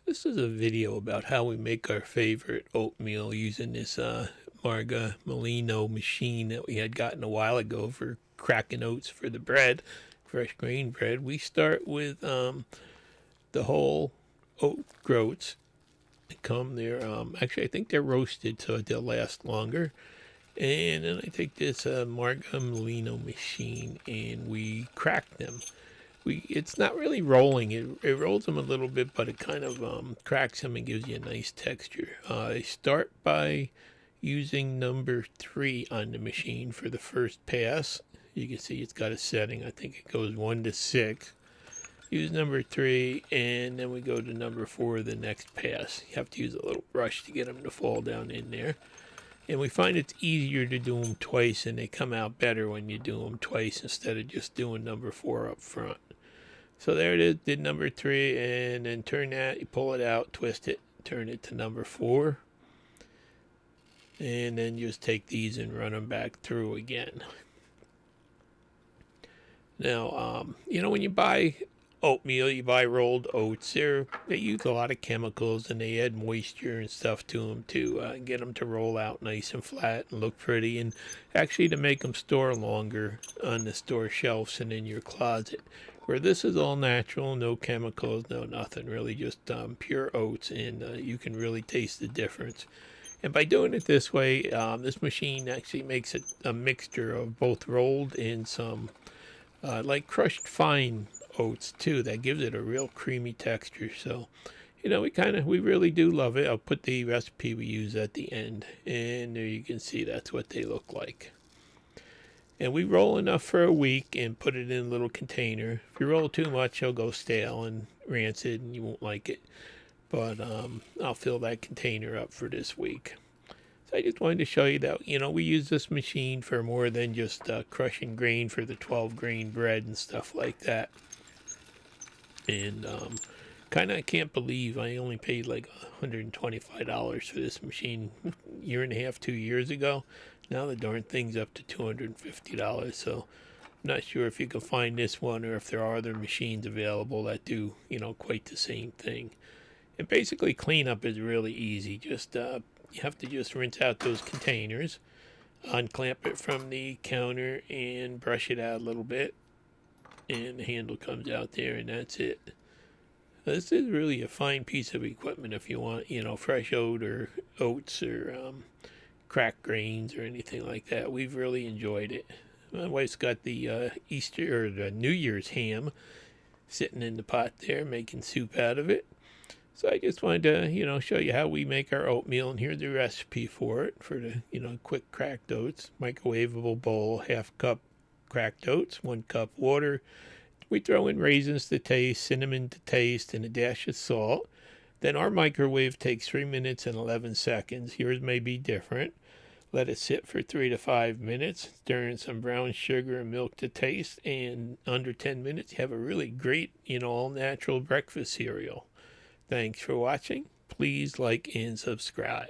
This is a video about how we make our favorite oatmeal using this Marga Molino machine that we had gotten a while ago for cracking oats for the bread, fresh grain bread. We start with the whole oat groats. Actually, I think they're roasted so they'll last longer. And then I take this Marga Molino machine and we crack them. It's not really rolling. It rolls them a little bit, but it kind of cracks them and gives you a nice texture. I start by using number 3 on the machine for the first pass. You can see it's got a setting. I think it goes 1 to 6. Use number 3, and then we go to number 4 the next pass. You have to use a little brush to get them to fall down in there. And we find it's easier to do them twice, and they come out better when you do them twice instead of just doing number 4 up front. So there it is, did number 3, and then turn that, you pull it out, twist it, turn it to number 4, and then just take these and run them back through again. Now, when you buy oatmeal, you buy rolled oats, they use a lot of chemicals and they add moisture and stuff to them to get them to roll out nice and flat and look pretty, and actually to make them store longer on the store shelves and in your closet. Where this is all natural, no chemicals, no nothing, really just pure oats, and you can really taste the difference. And by doing it this way, this machine actually makes it a mixture of both rolled and some like crushed fine oats too. That gives it a real creamy texture. So, we really do love it. I'll put the recipe we use at the end, and there you can see that's what they look like. And we roll enough for a week and put it in a little container. If you roll too much, it'll go stale and rancid and you won't like it. But I'll fill that container up for this week. So I just wanted to show you that, we use this machine for more than just crushing grain for the 12 grain bread and stuff like that. And kind of can't believe I only paid like $125 for this machine a year and a half, 2 years ago. Now the darn thing's up to $250, so I'm not sure if you can find this one or if there are other machines available that do, quite the same thing. And basically cleanup is really easy. Just you have to just rinse out those containers, unclamp it from the counter and brush it out a little bit, and the handle comes out there, and that's it. This is really a fine piece of equipment if you want, fresh oats or cracked grains or anything like that. We've really enjoyed it. My wife's got the Easter or the New Year's ham sitting in the pot there, making soup out of it. So I just wanted to, show you how we make our oatmeal, and here's the recipe for it. For the, quick cracked oats, microwavable bowl, 1/2 cup cracked oats, 1 cup water. We throw in raisins to taste, cinnamon to taste, and a dash of salt. Then our microwave takes 3 minutes and 11 seconds. Yours may be different. Let it sit for 3 to 5 minutes. Stir in some brown sugar and milk to taste, and under 10 minutes you have a really great, all natural breakfast cereal. Thanks for watching. Please like and subscribe.